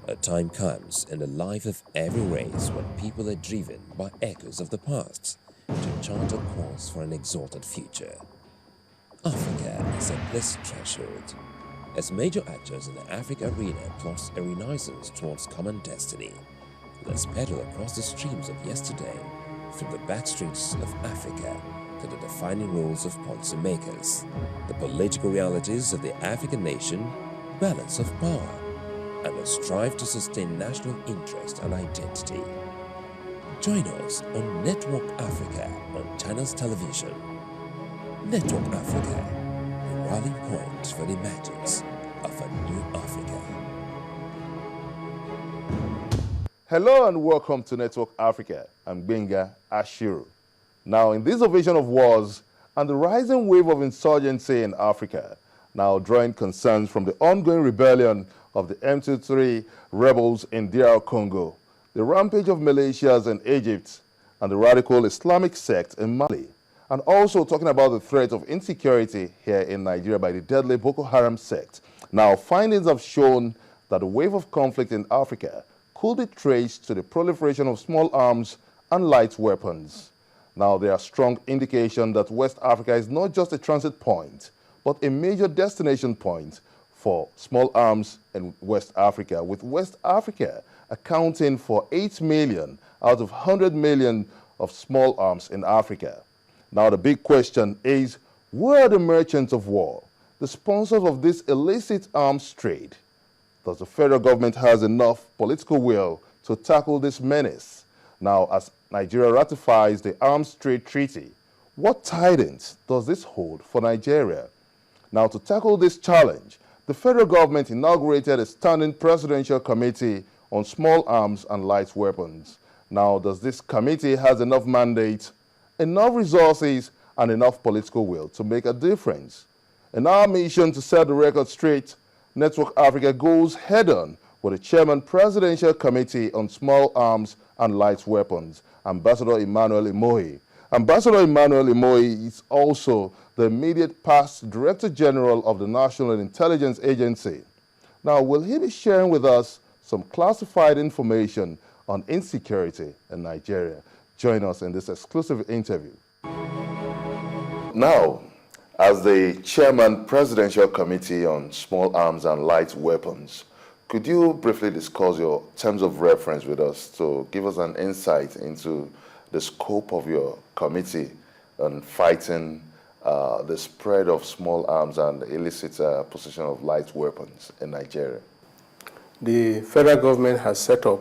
A time comes in the life of every race when people are driven by echoes of the past to chart a course for an exalted future. Africa is at this threshold. As major actors in the Africa arena plots a renaissance towards common destiny, let's pedal across the streams of yesterday, from the backstreets of Africa to the defining roles of policymakers, the political realities of the African nation, balance of power, and the strive to sustain national interest and identity. Join us on Network Africa on Channels Television. Network Africa, the rallying point for the emergence of a new Africa. Hello and welcome to Network Africa. I'm Benga Ashiru. Now, in this ovation of wars and the rising wave of insurgency in Africa, now drawing concerns from the ongoing rebellion of the M23 rebels in DR Congo, the rampage of militias in Egypt, and the radical Islamic sect in Mali, and also talking about the threat of insecurity here in Nigeria by the deadly Boko Haram sect. Now, findings have shown that the wave of conflict in Africa could be traced to the proliferation of small arms and light weapons. Now, there are strong indications that West Africa is not just a transit point, but a major destination point for small arms in West Africa, with West Africa accounting for 8 million out of 100 million of small arms in Africa. Now, the big question is, where are the merchants of war, the sponsors of this illicit arms trade? Does the federal government have enough political will to tackle this menace? Now, as Nigeria ratifies the Arms Trade Treaty, what tidings does this hold for Nigeria? Now, to tackle this challenge, the federal government inaugurated a standing presidential committee on small arms and light weapons. Now, does this committee have enough mandate, enough resources, and enough political will to make a difference? In our mission to set the record straight, Network Africa goes head-on with the Chairman Presidential Committee on Small Arms and Light Weapons, Ambassador Imohe. Ambassador Imohe is also the immediate past Director General of the National Intelligence Agency. Now, will he be sharing with us some classified information on insecurity in Nigeria? Join us in this exclusive interview. Now, as the Chairman Presidential Committee on Small Arms and Light Weapons, could you briefly discuss your terms of reference with us to give us an insight into the scope of your committee on fighting the spread of small arms and illicit possession of light weapons in Nigeria? The federal government has set up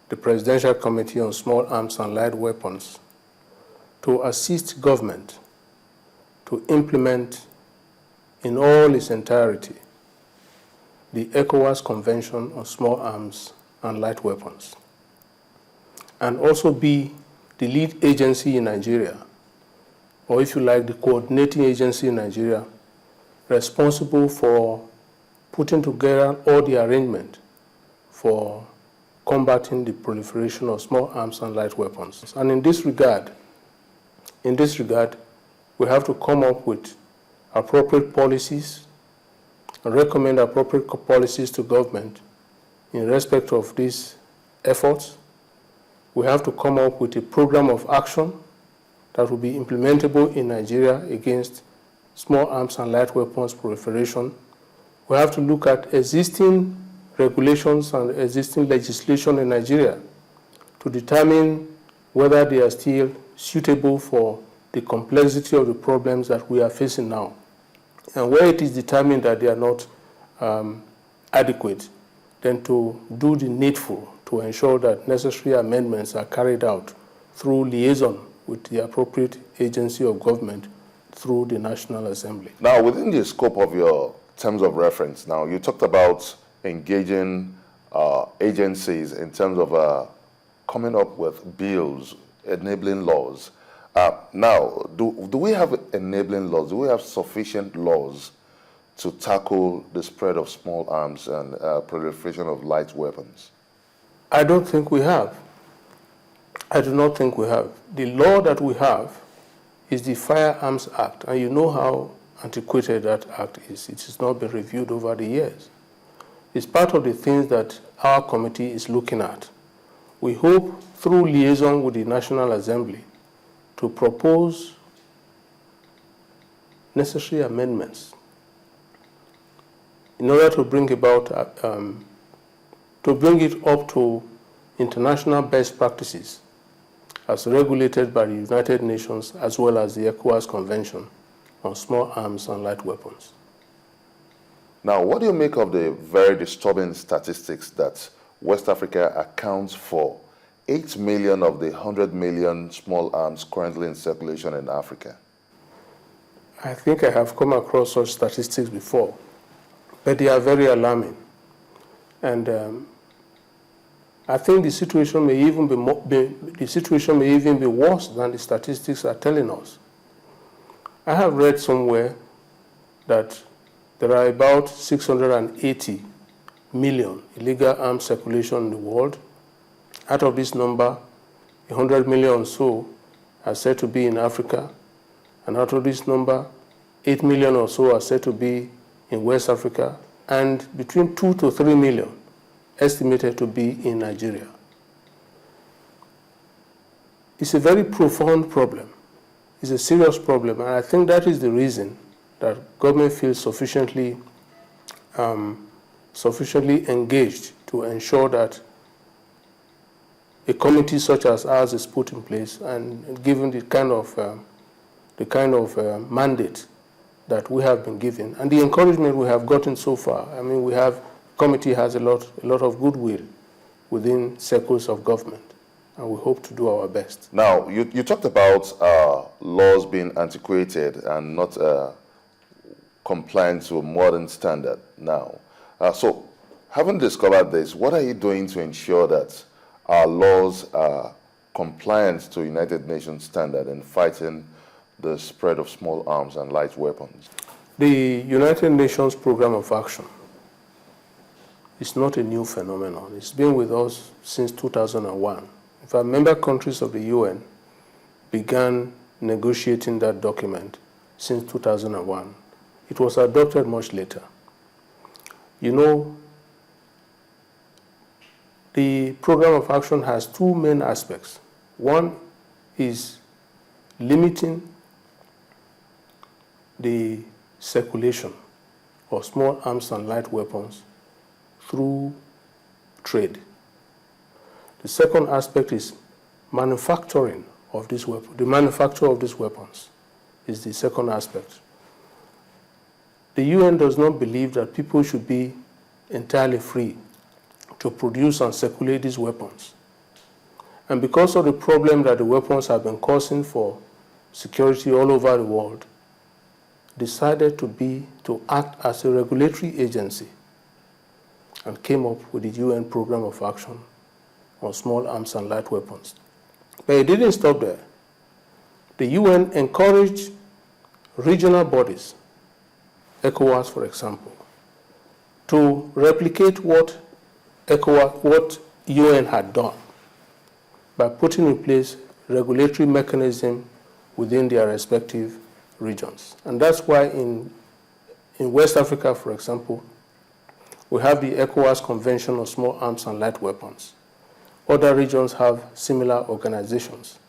the Presidential Committee on Small Arms and Light Weapons to assist government to implement in all its entirety the ECOWAS Convention on Small Arms and Light Weapons, and also be the lead agency in Nigeria, or if you like, the coordinating agency in Nigeria, responsible for putting together all the arrangement for combating the proliferation of small arms and light weapons. And in this regard, we have to come up with appropriate policies and recommend appropriate policies to government in respect of these efforts. We have to come up with a program of action that will be implementable in Nigeria against small arms and light weapons proliferation. We have to look at existing regulations and existing legislation in Nigeria to determine whether they are still suitable for the complexity of the problems that we are facing now. And where it is determined that they are not adequate, then to do the needful to ensure that necessary amendments are carried out through liaison with the appropriate agency of government through the National Assembly. Now, within the scope of your terms of reference, now you talked about engaging agencies in terms of coming up with bills, enabling laws. Now, do we have enabling laws? Do we have sufficient laws to tackle the spread of small arms and proliferation of light weapons? I don't think we have. I do not think we have. The law that we have is the Firearms Act, and you know how antiquated that act is. It has not been reviewed over the years. is part of the things that our committee is looking at. We hope, through liaison with the National Assembly, to propose necessary amendments in order to bring about, to bring it up to international best practices as regulated by the United Nations as well as the ECOWAS Convention on Small Arms and Light Weapons. Now, what do you make of the very disturbing statistics that West Africa accounts for 8 million of the 100 million small arms currently in circulation in Africa? I think I have come across such statistics before, but they are very alarming. And I think the situation may even be worse than the statistics are telling us. I have read somewhere that there are about 680 million illegal arms circulation in the world. Out of this number, 100 million or so are said to be in Africa, and out of this number, 8 million or so are said to be in West Africa, and between 2 to 3 million estimated to be in Nigeria. It's a very profound problem. It's a serious problem, and I think that is the reason that government feels sufficiently engaged to ensure that a committee such as ours is put in place, and given the kind of mandate that we have been given and the encouragement we have gotten so far. I mean, committee has a lot of goodwill within circles of government, and we hope to do our best. Now, you talked about laws being antiquated and not compliant to a modern standard now. So, having discovered this, what are you doing to ensure that our laws are compliant to United Nations standard in fighting the spread of small arms and light weapons? The United Nations Program of Action is not a new phenomenon. It's been with us since 2001. In fact, member countries of the UN began negotiating that document since 2001. It was adopted much later. You know, the program of action has two main aspects. One is limiting the circulation of small arms and light weapons through trade. The second aspect is manufacturing of these weapons. The manufacture of these weapons is the second aspect. The UN does not believe that people should be entirely free to produce and circulate these weapons. And because of the problem that the weapons have been causing for security all over the world, decided to act as a regulatory agency and came up with the UN Program of Action on Small Arms and Light Weapons. But it didn't stop there. The UN encouraged regional bodies, ECOWAS for example, to replicate what UN had done by putting in place regulatory mechanism within their respective regions. And that's why in West Africa, for example, we have the ECOWAS Convention on Small Arms and Light Weapons. Other regions have similar organizations.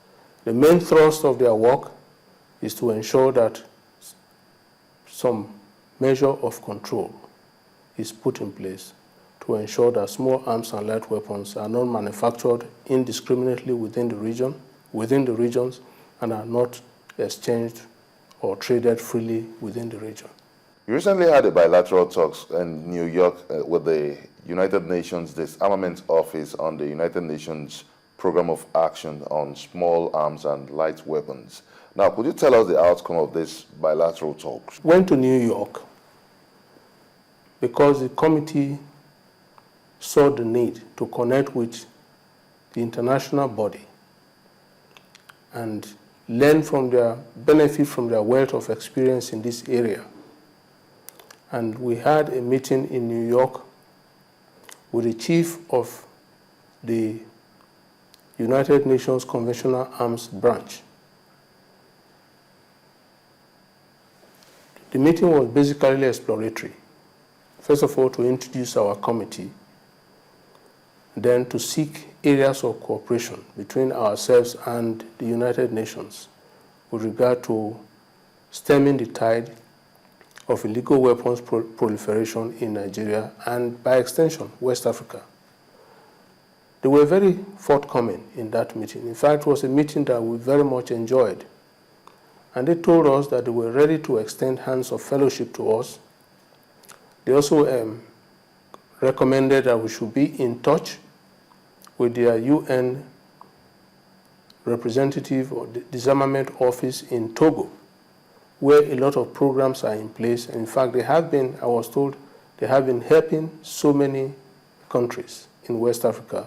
The main thrust of their work is to ensure that some measure of control is put in place to ensure that small arms and light weapons are not manufactured indiscriminately within the regions, and are not exchanged or traded freely within the region. You recently had a bilateral talks in New York with the United Nations Disarmament Office on the United Nations Program of Action on Small Arms and Light Weapons. Now, could you tell us the outcome of this bilateral talks? Went to New York because the committee saw the need to connect with the international body and benefit from their wealth of experience in this area. And we had a meeting in New York with the chief of the United Nations Conventional Arms Branch. The meeting was basically exploratory. first of all, to introduce our committee, then to seek areas of cooperation between ourselves and the United Nations with regard to stemming the tide of illegal weapons proliferation in Nigeria and, by extension, West Africa. They were very forthcoming in that meeting. In fact, it was a meeting that we very much enjoyed. And they told us that they were ready to extend hands of fellowship to us. They also recommended that we should be in touch with their UN representative or disarmament office in Togo, where a lot of programs are in place. And in fact, they have been, I was told, they have been helping so many countries in West Africa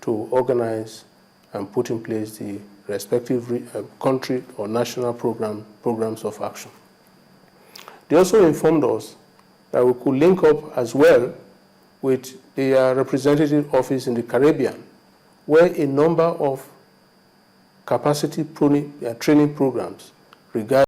to organize and put in place the respective country or national programs of action. They also informed us that we could link up as well with their representative office in the Caribbean, where a number of capacity training programs regarding